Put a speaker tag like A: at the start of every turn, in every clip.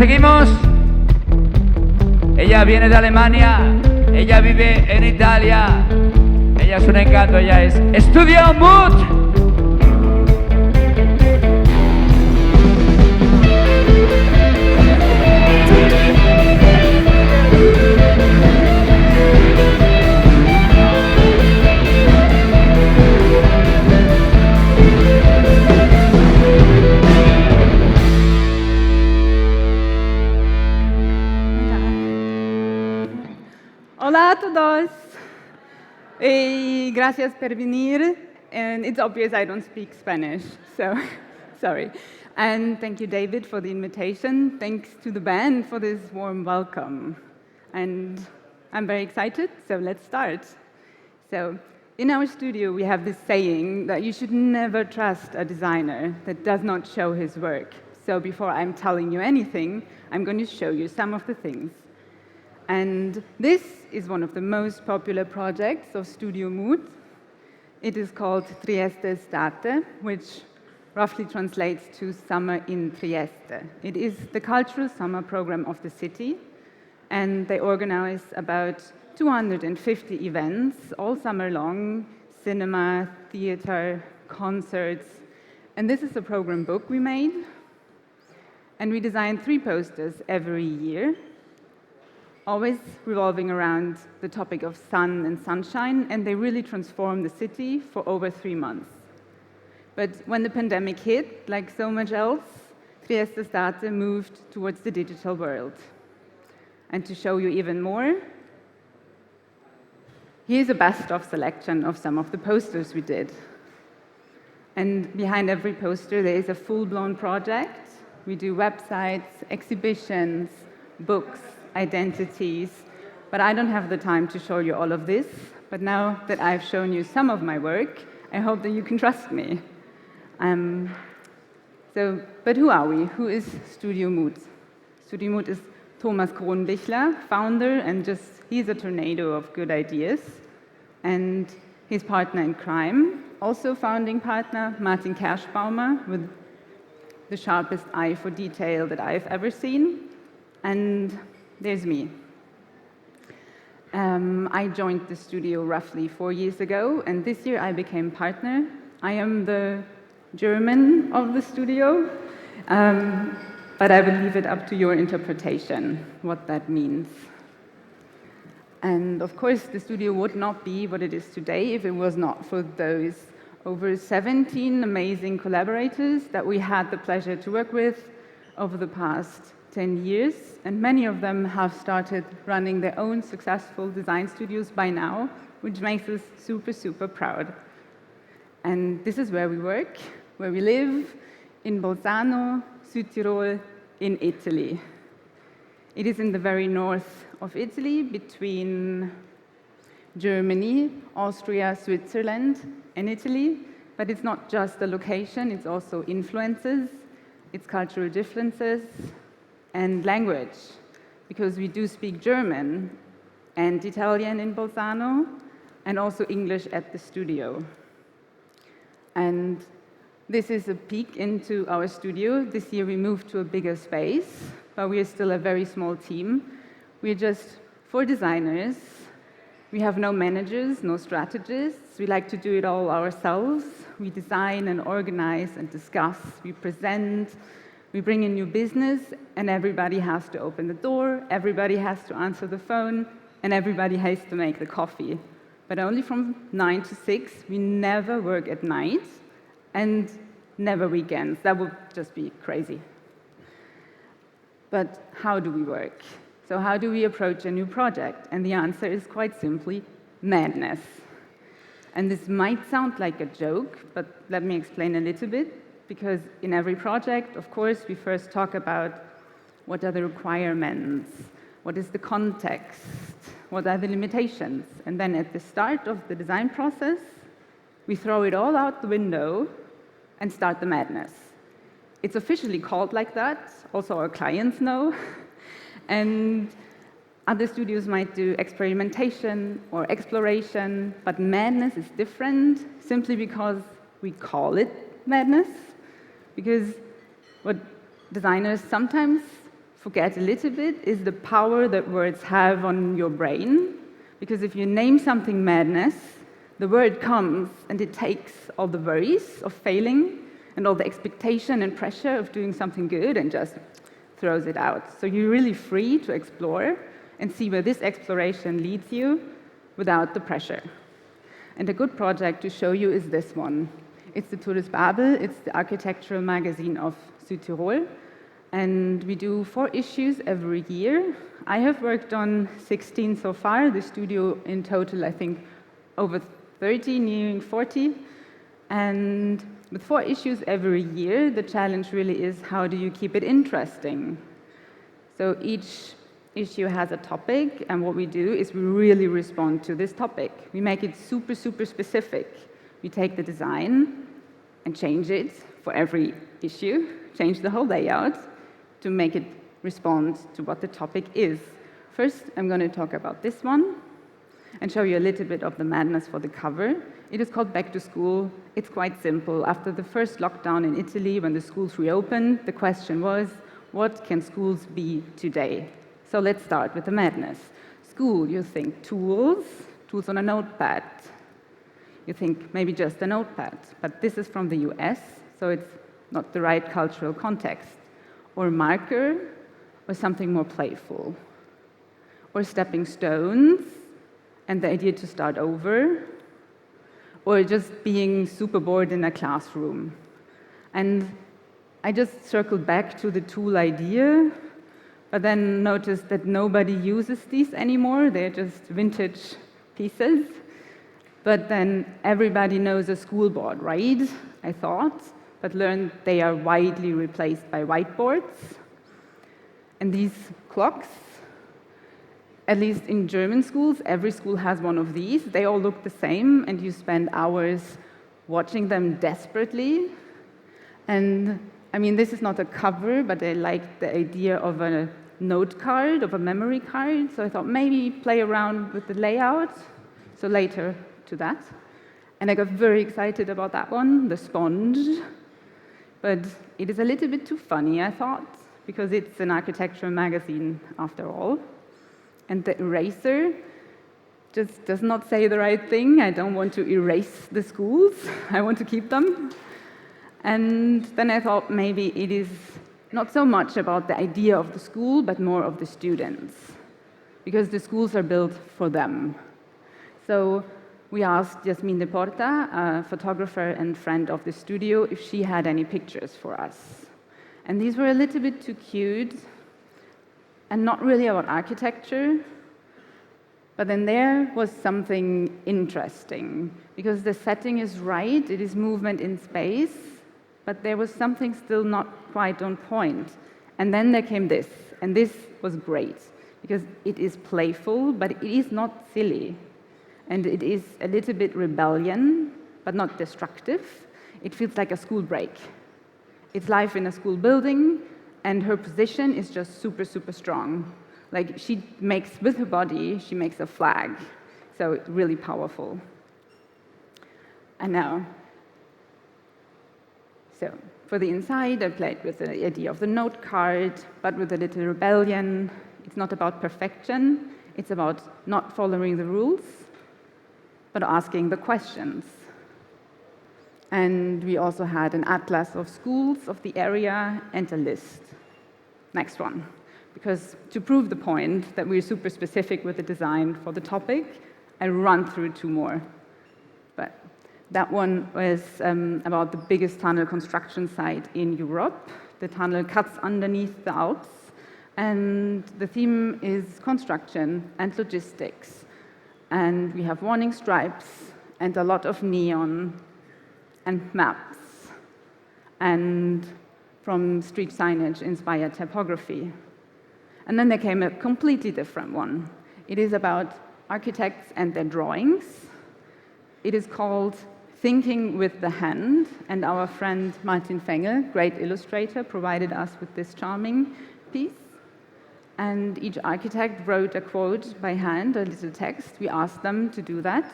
A: seguimos. Ella viene de Alemania, ella vive en Italia. Ella es un encanto, ella es Studio Mood.
B: Hola a todos. Gracias por venir. And it's obvious I don't speak Spanish, so sorry. And thank you, David, for the invitation. Thanks to the band for this warm welcome. And I'm very excited, so let's start. So in our studio, we have this saying that you should never trust a designer that does not show his work. So before I'm telling you anything, I'm going to show you some of the things. And this is one of the most popular projects of Studio Mood. It is called Trieste Estate, which roughly translates to Summer in Trieste. It is the cultural summer program of the city, and they organize about 250 events all summer long, cinema, theater, concerts. And this is the program book we made. And we design 3 posters every year, always revolving around the topic of sun and sunshine, and they really transformed the city for over 3 months. But when the pandemic hit, like so much else, Trieste Estate moved towards the digital world. And to show you even more, here's a best-of selection of some of the posters we did. And behind every poster, there is a full-blown project. We do websites, exhibitions, books, identities, but I don't have the time to show you all of this. But now that I've shown you some of my work, I hope that you can trust me. But who are we? Who is Studio Mood? Studio Mood is Thomas Kronbichler, founder, and he's a tornado of good ideas. And his partner in crime, also founding partner, Martin Kerschbaumer, with the sharpest eye for detail that I've ever seen. And there's me. I joined the studio roughly 4 years ago, and this year I became partner. I am the German of the studio, but I will leave it up to your interpretation, what that means. And of course, the studio would not be what it is today if it was not for those over 17 amazing collaborators that we had the pleasure to work with over the past 10 years, and many of them have started running their own successful design studios by now, which makes us super, super proud. And this is where we work, where we live, in Bolzano, Südtirol, in Italy. It is in the very north of Italy, between Germany, Austria, Switzerland, and Italy. But it's not just the location, it's also influences, it's cultural differences, and language, because we do speak German and Italian in Bolzano, and also English at the studio. And this is a peek into our studio. This year we moved to a bigger space, but we are still a very small team. We're just 4 designers. We have no managers, no strategists. We like to do it all ourselves. We design and organize and discuss. We present. We bring in new business, and everybody has to open the door, everybody has to answer the phone, and everybody has to make the coffee. But only from 9 to 6. We never work at night, and never weekends. That would just be crazy. But how do we work? So how do we approach a new project? And the answer is quite simply madness. And this might sound like a joke, but let me explain a little bit. Because in every project, of course, we first talk about what are the requirements, what is the context, what are the limitations. And then at the start of the design process, we throw it all out the window and start the madness. It's officially called like that, also our clients know. And other studios might do experimentation or exploration, but madness is different simply because we call it madness. Because what designers sometimes forget a little bit is the power that words have on your brain. Because if you name something madness, the word comes and it takes all the worries of failing and all the expectation and pressure of doing something good and just throws it out. So you're really free to explore and see where this exploration leads you without the pressure. And a good project to show you is this one. It's the Tourist Babel, it's the architectural magazine of Südtirol. And we do 4 issues every year. I have worked on 16 so far, the studio in total, I think, over 30, nearing 40. And with 4 issues every year, the challenge really is how do you keep it interesting? So each issue has a topic, and what we do is we really respond to this topic. We make it super, super specific. We take the design and change it for every issue, change the whole layout to make it respond to what the topic is. First, I'm going to talk about this one and show you a little bit of the madness for the cover. It is called Back to School. It's quite simple. After the first lockdown in Italy, when the schools reopened, the question was, what can schools be today? So let's start with the madness. School, you think tools on a notepad. You think maybe just a notepad, but this is from the US, so it's not the right cultural context. Or marker, or something more playful. Or stepping stones, and the idea to start over. Or just being super bored in a classroom. And I just circled back to the tool idea, but then noticed that nobody uses these anymore. They're just vintage pieces. But then everybody knows a school board, right? I thought, but learned they are widely replaced by whiteboards. And these clocks, at least in German schools, every school has one of these. They all look the same, and you spend hours watching them desperately. And I mean, this is not a cover, but I like the idea of a note card, of a memory card. So I thought maybe play around with the layout. So later to that. And I got very excited about that one, the sponge. But it is a little bit too funny, I thought, because it's an architectural magazine after all. And the eraser just does not say the right thing. I don't want to erase the schools. I want to keep them. And then I thought maybe it is not so much about the idea of the school, but more of the students, because the schools are built for them. So we asked Yasmin de Porta, a photographer and friend of the studio, if she had any pictures for us. And these were a little bit too cute and not really about architecture. But then there was something interesting, because the setting is right, it is movement in space, but there was something still not quite on point. And then there came this, and this was great, because it is playful, but it is not silly. And it is a little bit rebellion, but not destructive. It feels like a school break. It's life in a school building, and her position is just super, super strong. Like she makes, with her body, she makes a flag. So really powerful. And now, so for the inside, I played with the idea of the note card, but with a little rebellion. It's not about perfection. It's about not following the rules, but asking the questions. And we also had an atlas of schools of the area and a list. Next one. Because to prove the point that we're super specific with the design for the topic, I run through 2 more. But that one was about the biggest tunnel construction site in Europe. The tunnel cuts underneath the Alps, and the theme is construction and logistics. And we have warning stripes and a lot of neon and maps and from street signage inspired typography. And then there came a completely different one. It is about architects and their drawings. It is called Thinking with the Hand, and our friend Martin Fengel, great illustrator, provided us with this charming piece. And each architect wrote a quote by hand, a little text. We asked them to do that.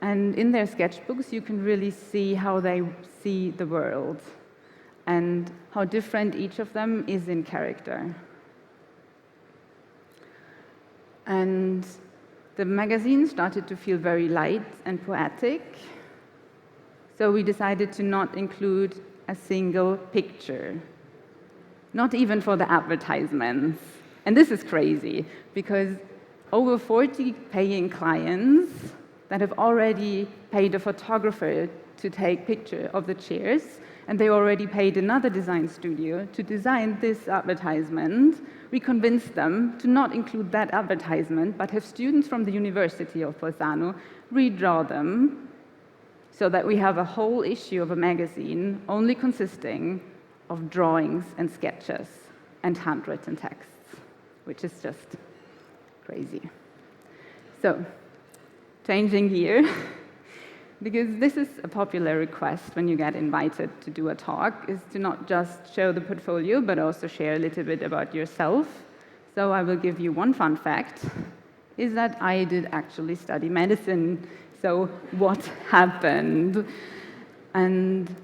B: And in their sketchbooks, you can really see how they see the world and how different each of them is in character. And the magazine started to feel very light and poetic. So we decided to not include a single picture, not even for the advertisements. And this is crazy, because over 40 paying clients that have already paid a photographer to take picture of the chairs, and they already paid another design studio to design this advertisement. We convinced them to not include that advertisement, but have students from the University of Bolzano redraw them, so that we have a whole issue of a magazine only consisting of drawings and sketches and handwritten texts, which is just crazy. So, changing gear, because this is a popular request when you get invited to do a talk, is to not just show the portfolio, but also share a little bit about yourself. So I will give you one fun fact, is that I did actually study medicine. So what happened? And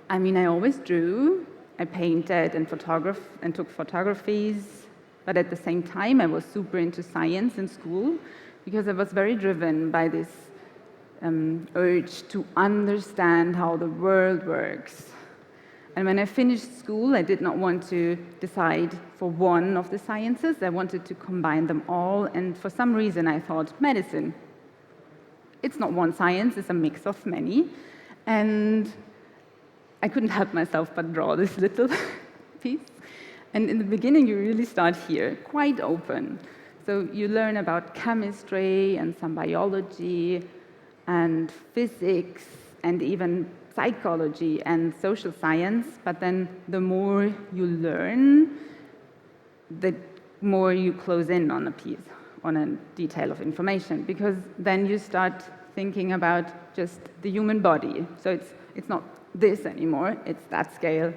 B: I mean, I always drew, I painted and photographed and took photographies, but at the same time, I was super into science in school, because I was very driven by this urge to understand how the world works. And when I finished school, I did not want to decide for one of the sciences. I wanted to combine them all, and for some reason I thought medicine. It's not one science, it's a mix of many. And I couldn't help myself but draw this little piece. And in the beginning, you really start here, quite open. So you learn about chemistry and some biology and physics and even psychology and social science, but then the more you learn, the more you close in on a piece, on a detail of information, because then you start thinking about just the human body. So it's not this anymore, it's that scale.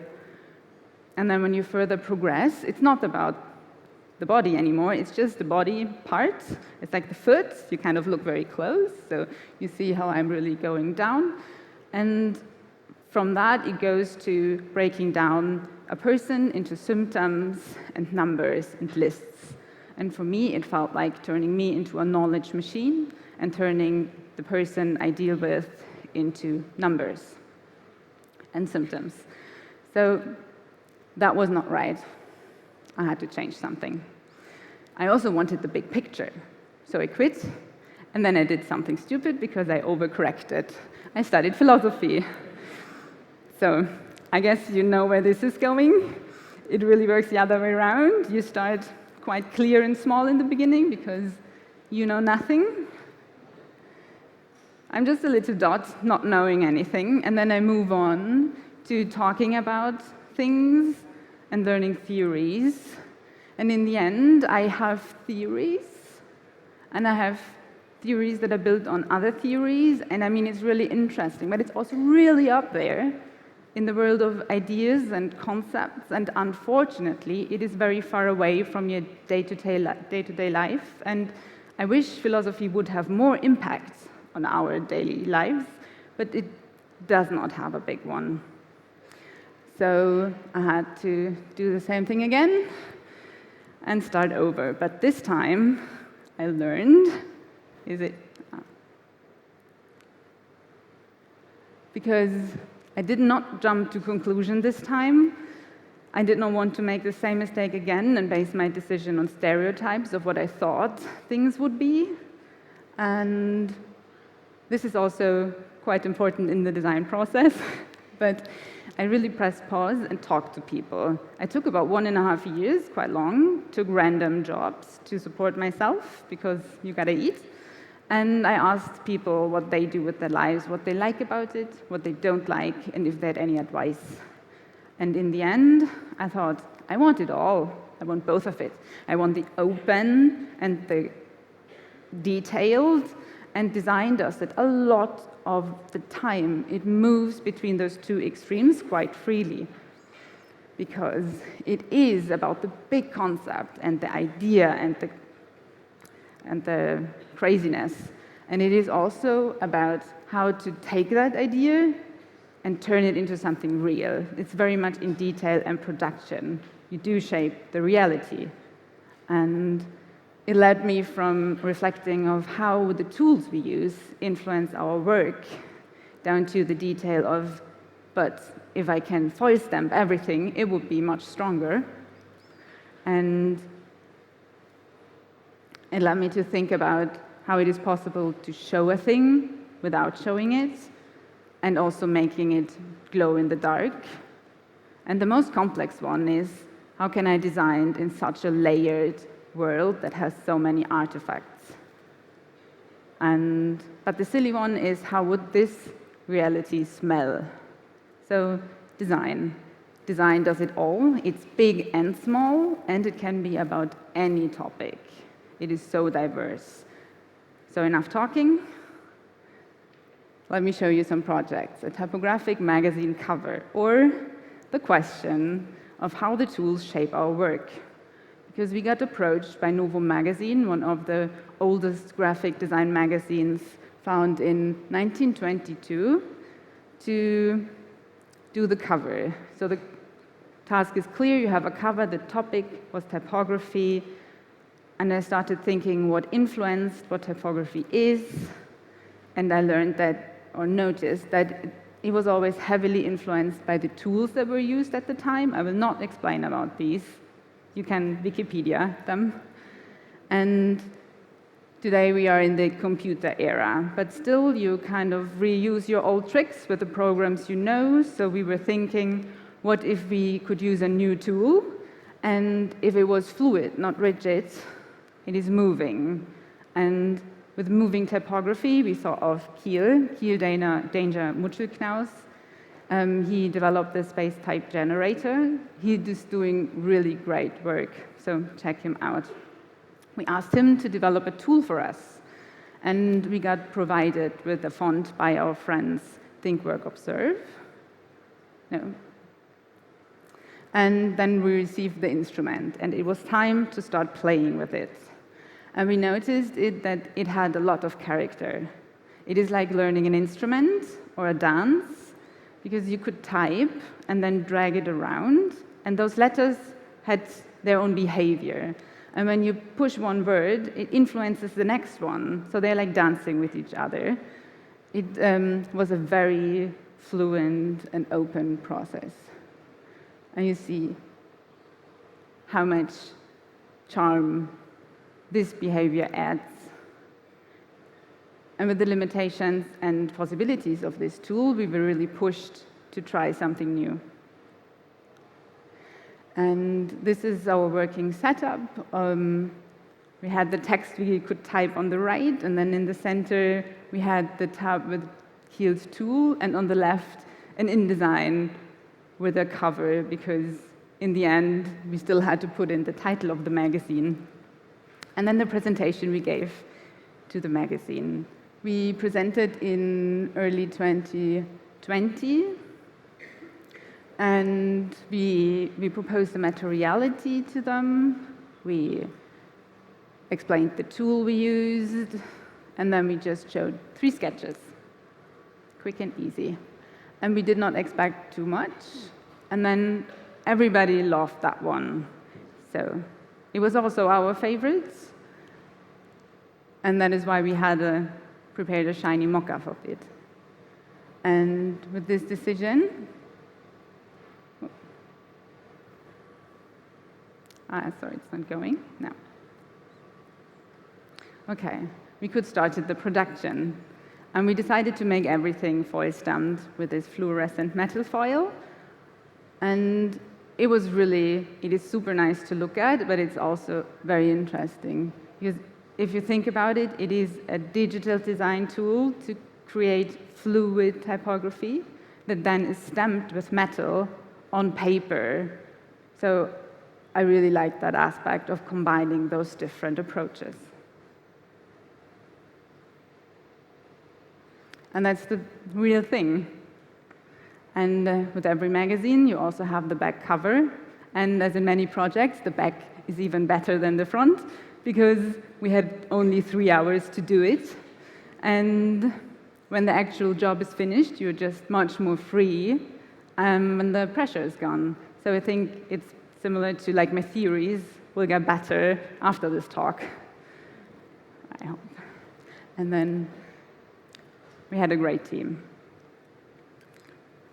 B: And then when you further progress, it's not about the body anymore, it's just the body part. It's like the foot, you kind of look very close, so you see how I'm really going down. And from that, it goes to breaking down a person into symptoms and numbers and lists. And for me, it felt like turning me into a knowledge machine and turning the person I deal with into numbers and symptoms. So that was not right. I had to change something. I also wanted the big picture, so I quit, and then I did something stupid because I overcorrected. I studied philosophy. So I guess you know where this is going. It really works the other way around. You start quite clear and small in the beginning because you know nothing. I'm just a little dot, not knowing anything, and then I move on to talking about things and learning theories. And in the end, I have theories, and I have theories that are built on other theories, and I mean, it's really interesting, but it's also really up there in the world of ideas and concepts, and unfortunately, it is very far away from your day-to-day life, and I wish philosophy would have more impact on our daily lives, but it does not have a big one. So I had to do the same thing again and start over. But this time, I learned, because I did not jump to conclusion this time. I did not want to make the same mistake again and base my decision on stereotypes of what I thought things would be. And this is also quite important in the design process, but I really pressed pause and talked to people. I took about 1.5 years, quite long, took random jobs to support myself, because you gotta eat. And I asked people what they do with their lives, what they like about it, what they don't like, and if they had any advice. And in the end, I thought, I want it all. I want both of it. I want the open and the detailed, and design does that a lot of the time. It moves between those two extremes quite freely, because it is about the big concept and the idea and the craziness. And it is also about how to take that idea and turn it into something real. It's very much in detail and production. You do shape the reality. And it led me from reflecting of how the tools we use influence our work down to the detail of, but if I can foil stamp everything, it would be much stronger. And it led me to think about how it is possible to show a thing without showing it, and also making it glow in the dark. And the most complex one is, how can I design in such a layered world that has so many artifacts? But the silly one is, how would this reality smell? So design. Design does it all. It's big and small, and it can be about any topic. It is so diverse. So enough talking. Let me show you some projects. A typographic magazine cover, or the question of how the tools shape our work. Because we got approached by Novo magazine, one of the oldest graphic design magazines, found in 1922, to do the cover. So the task is clear, you have a cover, the topic was typography, and I started thinking what influenced what typography is, and I learned that, or noticed that it was always heavily influenced by the tools that were used at the time. I will not explain about these. You can Wikipedia them. And today we are in the computer era, but still you kind of reuse your old tricks with the programs you know. So we were thinking, what if we could use a new tool? And if it was fluid, not rigid, it is moving. And with moving typography, we thought of Kiel Danger Muchelknaus. He developed the space type generator. He is doing really great work, so check him out. We asked him to develop a tool for us, and we got provided with a font by our friends Think, Work, Observe. No. And then we received the instrument, and it was time to start playing with it. And we noticed that it had a lot of character. It is like learning an instrument or a dance, because you could type and then drag it around, and those letters had their own behavior. And when you push one word, it influences the next one, so they're like dancing with each other. It was a very fluent and open process. And you see how much charm this behavior adds. And with the limitations and possibilities of this tool, we were really pushed to try something new. And this is our working setup. We had the text we could type on the right, and then in the center, we had the tab with Kiel's tool, and on the left, an InDesign with a cover, because in the end, we still had to put in the title of the magazine. And then the presentation we gave to the magazine. We presented in early 2020, and we proposed a materiality to them. We explained the tool we used, and then we just showed 3 sketches, quick and easy. And we did not expect too much, and then everybody loved that one. So it was also our favorite, and that is why we had prepared a shiny mock-up of it. And with this decision, sorry, it's not going, no. Okay, we could start the production. And we decided to make everything foil stamped with this fluorescent metal foil. And it is super nice to look at, but it's also very interesting. Because if you think about it, it is a digital design tool to create fluid typography that then is stamped with metal on paper. So I really like that aspect of combining those different approaches. And that's the real thing. And with every magazine, you also have the back cover. And as in many projects, the back is even better than the front, because we had only 3 hours to do it. And when the actual job is finished, you're just much more free when the pressure is gone. So I think it's similar to like my theories will get better after this talk. I hope. And then we had a great team.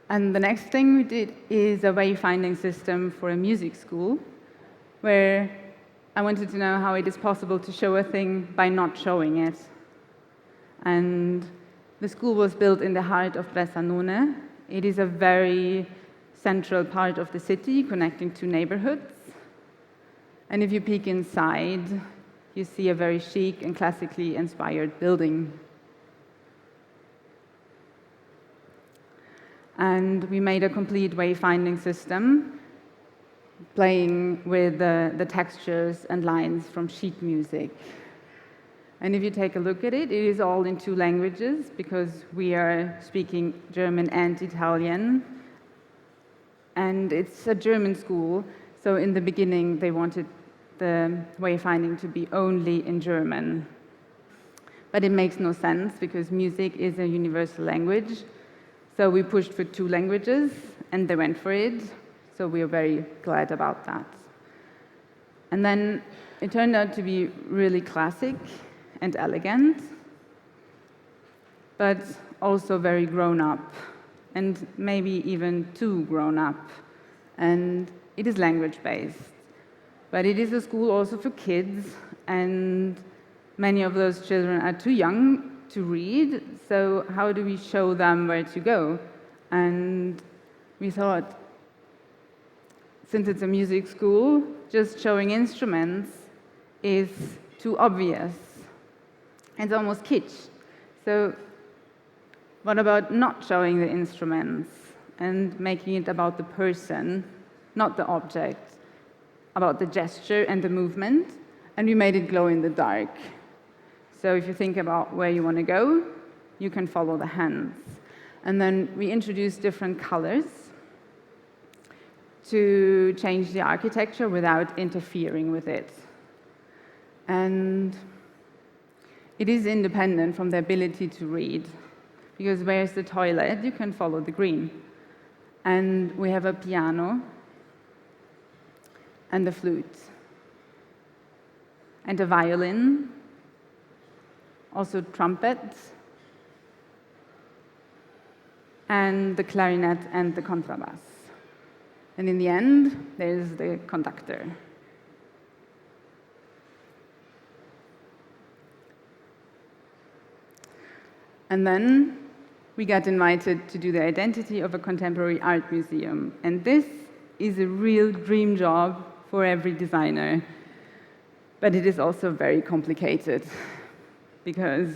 B: And the next thing we did is a wayfinding system for a music school, where I wanted to know how it is possible to show a thing by not showing it. And the school was built in the heart of Barcelona. It is a very central part of the city, connecting two neighborhoods. And if you peek inside, you see a very chic and classically inspired building. And we made a complete wayfinding system, playing with the textures and lines from sheet music. And if you take a look at it, it is all in two languages, because we are speaking German and Italian. And it's a German school, so in the beginning they wanted the wayfinding to be only in German. But it makes no sense, because music is a universal language. So we pushed for two languages, and they went for it. So we are very glad about that. And then it turned out to be really classic and elegant, but also very grown up, and maybe even too grown up. And it is language-based. But it is a school also for kids, and many of those children are too young to read, so how do we show them where to go? And we thought, since it's a music school, just showing instruments is too obvious. It's almost kitsch. So what about not showing the instruments and making it about the person, not the object, about the gesture and the movement? And we made it glow in the dark. So if you think about where you want to go, you can follow the hands. And then we introduced different colors to change the architecture without interfering with it. And it is independent from the ability to read, because where's the toilet, you can follow the green. And we have a piano and a flute and a violin, also trumpets, and the clarinet and the contrabass. And in the end, there's the conductor. And then we got invited to do the identity of a contemporary art museum. And this is a real dream job for every designer. But it is also very complicated, because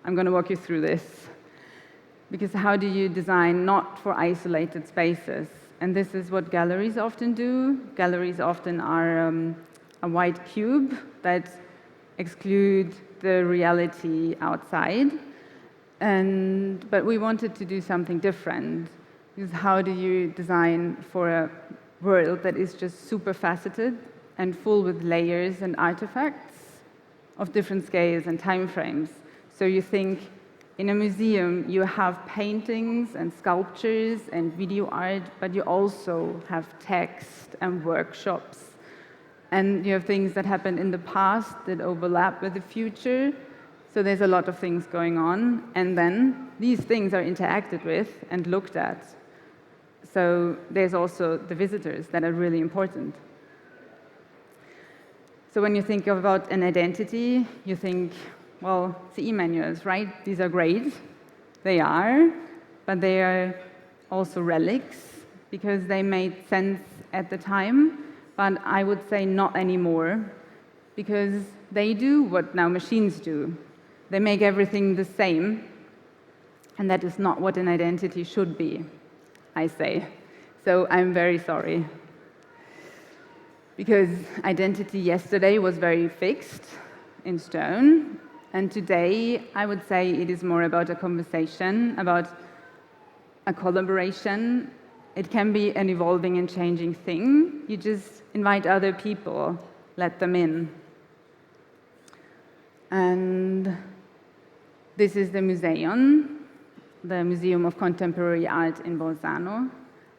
B: I'm going to walk you through this. Because how do you design not for isolated spaces? And this is what galleries often do. Galleries often are a white cube that exclude the reality outside. But we wanted to do something different. Because how do you design for a world that is just super faceted and full with layers and artifacts of different scales and time frames? So you think, in a museum, you have paintings and sculptures and video art, but you also have text and workshops. And you have things that happened in the past that overlap with the future. So there's a lot of things going on. And then these things are interacted with and looked at. So there's also the visitors that are really important. So when you think about an identity, you think, well, CE manuals, right? These are great. They are, but they are also relics, because they made sense at the time, but I would say not anymore, because they do what now machines do. They make everything the same, and that is not what an identity should be, I say. So I'm very sorry. Because identity yesterday was very fixed, in stone, and today I would say it is more about a conversation, about a collaboration. It can be an evolving and changing thing. You just invite other people, let them in. And this is the museum, the Museum of Contemporary Art in Bolzano.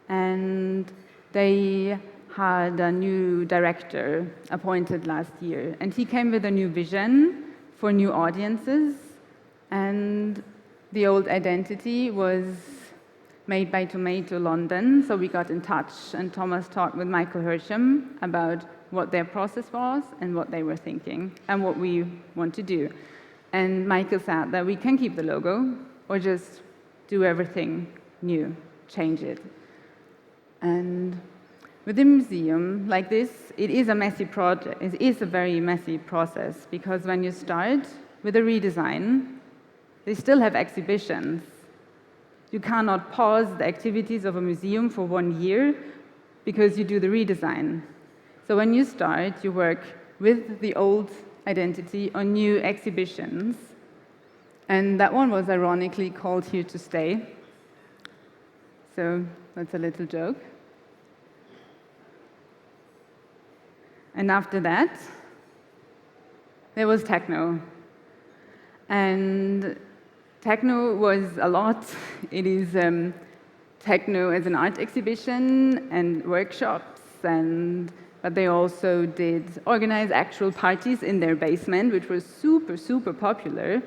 B: And they had a new director appointed last year. And he came with a new vision for new audiences, and the old identity was made by Tomato London, so we got in touch, and Thomas talked with Michael Hersham about what their process was and what they were thinking and what we want to do. And Michael said that we can keep the logo or just do everything new, change it. And with the museum like this, it is a messy project. It is a very messy process, because when you start with a redesign, they still have exhibitions. You cannot pause the activities of a museum for 1 year because you do the redesign. So when you start, you work with the old identity on new exhibitions. And that one was ironically called Here to Stay. So that's a little joke. And after that, there was techno. And techno was a lot. It is techno as an art exhibition and workshops, but they also did organize actual parties in their basement, which was super, super popular.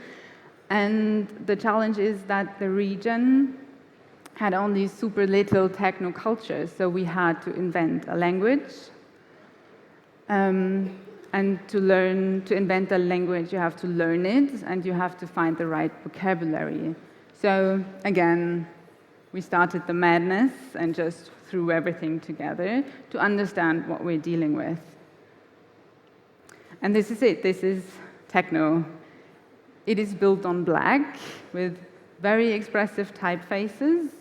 B: And the challenge is that the region had only super little techno culture, so we had to invent a language. And to invent a language, you have to learn it, and you have to find the right vocabulary. So again, we started the madness and just threw everything together to understand what we're dealing with. And this is it. This is techno. It is built on black with very expressive typefaces.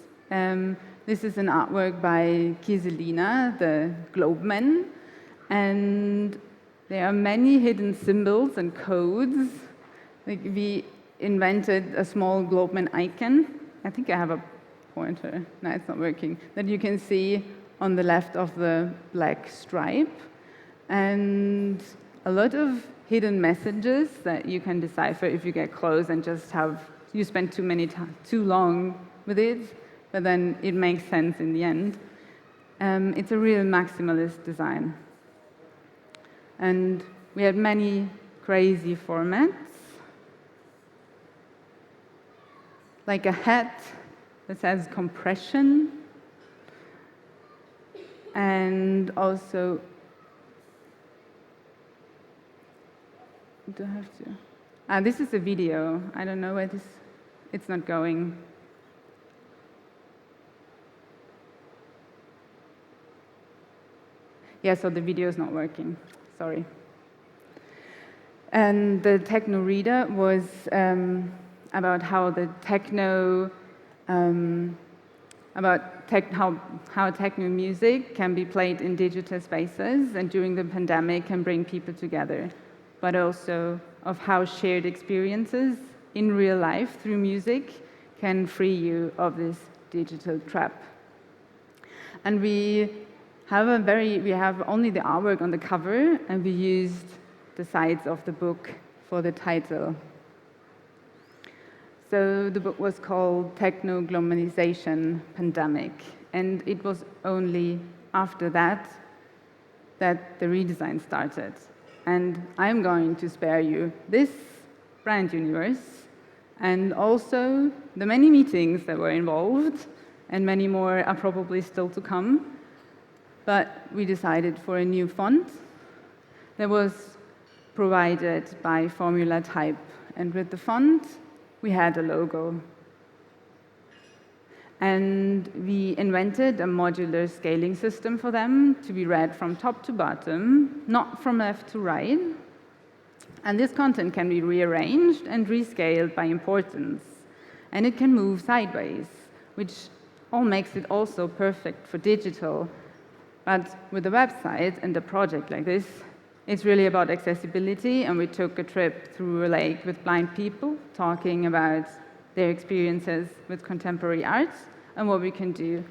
B: This is an artwork by Kieselina, the Globeman, and there are many hidden symbols and codes. Like, we invented a small Globeman icon. I think I have a pointer. No, it's not working. That you can see on the left of the black stripe. And a lot of hidden messages that you can decipher if you get close and just you spend too long with it, but then it makes sense in the end. It's a real maximalist design. And we had many crazy formats, like a hat that says compression, and also, do I have to? This is a video. I don't know where it's not going. Yeah, so the video is not working. Sorry. And the techno reader was about how the techno, how techno music can be played in digital spaces and during the pandemic can bring people together, but also of how shared experiences in real life through music can free you of this digital trap. And we have only the artwork on the cover, and we used the sides of the book for the title. So the book was called Techno Globalization Pandemic, and it was only after that the redesign started. And I'm going to spare you this brand universe, and also the many meetings that were involved, and many more are probably still to come. But we decided for a new font that was provided by Formula Type. And with the font, we had a logo. And we invented a modular scaling system for them to be read from top to bottom, not from left to right. And this content can be rearranged and rescaled by importance. And it can move sideways, which all makes it also perfect for digital. But with a website and a project like this, it's really about accessibility, and we took a trip through a lake with blind people, talking about their experiences with contemporary art and what we can do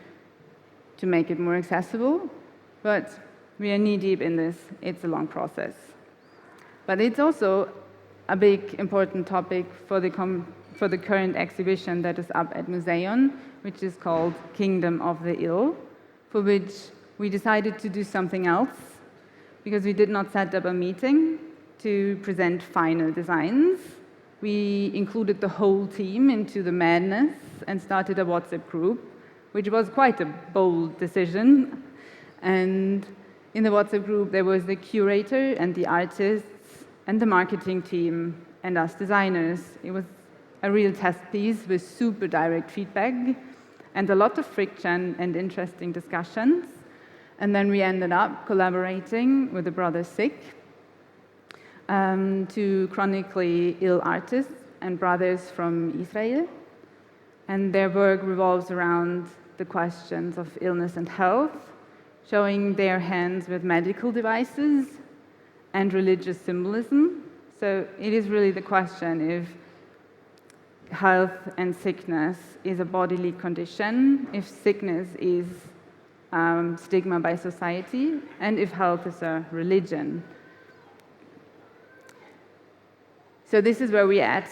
B: to make it more accessible. But we are knee-deep in this. It's a long process. But it's also a big, important topic for the current exhibition that is up at Museum, which is called Kingdom of the Ill, for which we decided to do something else, because we did not set up a meeting, to present final designs. We included the whole team into the madness and started a WhatsApp group, which was quite a bold decision. And in the WhatsApp group, there was the curator and the artists and the marketing team and us designers. It was a real test piece with super direct feedback and a lot of friction and interesting discussions. And then we ended up collaborating with the brothers Sick, two chronically ill artists and brothers from Israel. And their work revolves around the questions of illness and health, showing their hands with medical devices and religious symbolism. So it is really the question if health and sickness is a bodily condition, if sickness is stigma by society, and if health is a religion. So this is where we're at.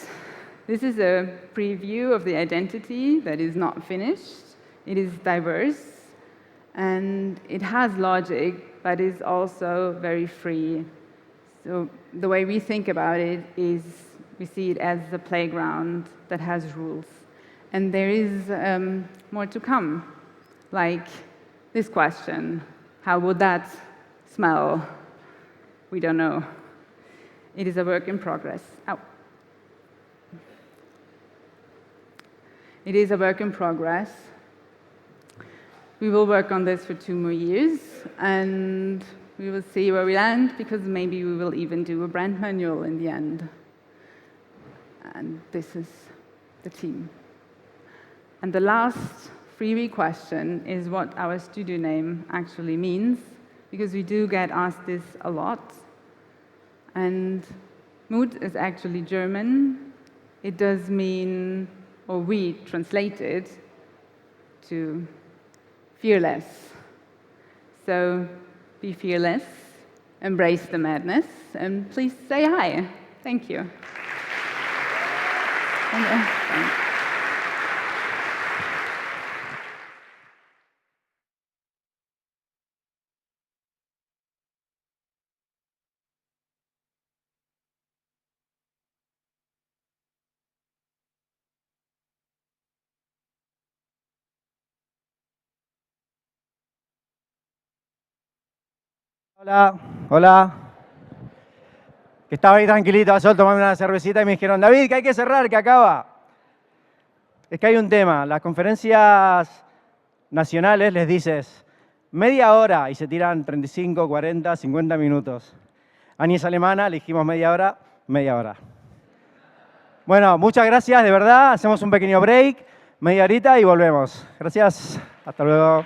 B: This is a preview of the identity that is not finished. It is diverse, and it has logic, but is also very free. So the way we think about it is we see it as a playground that has rules. And there is more to come, like this question: how would that smell? We don't know. It is a work in progress. Oh. It is a work in progress. We will work on this for 2 more years, and we will see where we land, because maybe we will even do a brand manual in the end. And this is the team. And the last freebie question is what our studio name actually means, because we do get asked this a lot. And Mut is actually German. It does mean, or we translate it to fearless. So be fearless, embrace the madness, and please say hi. Thank you.
C: Hola, hola. Que estaba ahí tranquilito al sol tomando una cervecita y me dijeron: David, que hay que cerrar, que acaba. Es que hay un tema. Las conferencias nacionales les dices media hora y se tiran 35, 40, 50 minutos. Añes alemana, le dijimos media hora, media hora. Bueno, muchas gracias, de verdad. Hacemos un pequeño break, media horita y volvemos. Gracias. Hasta luego.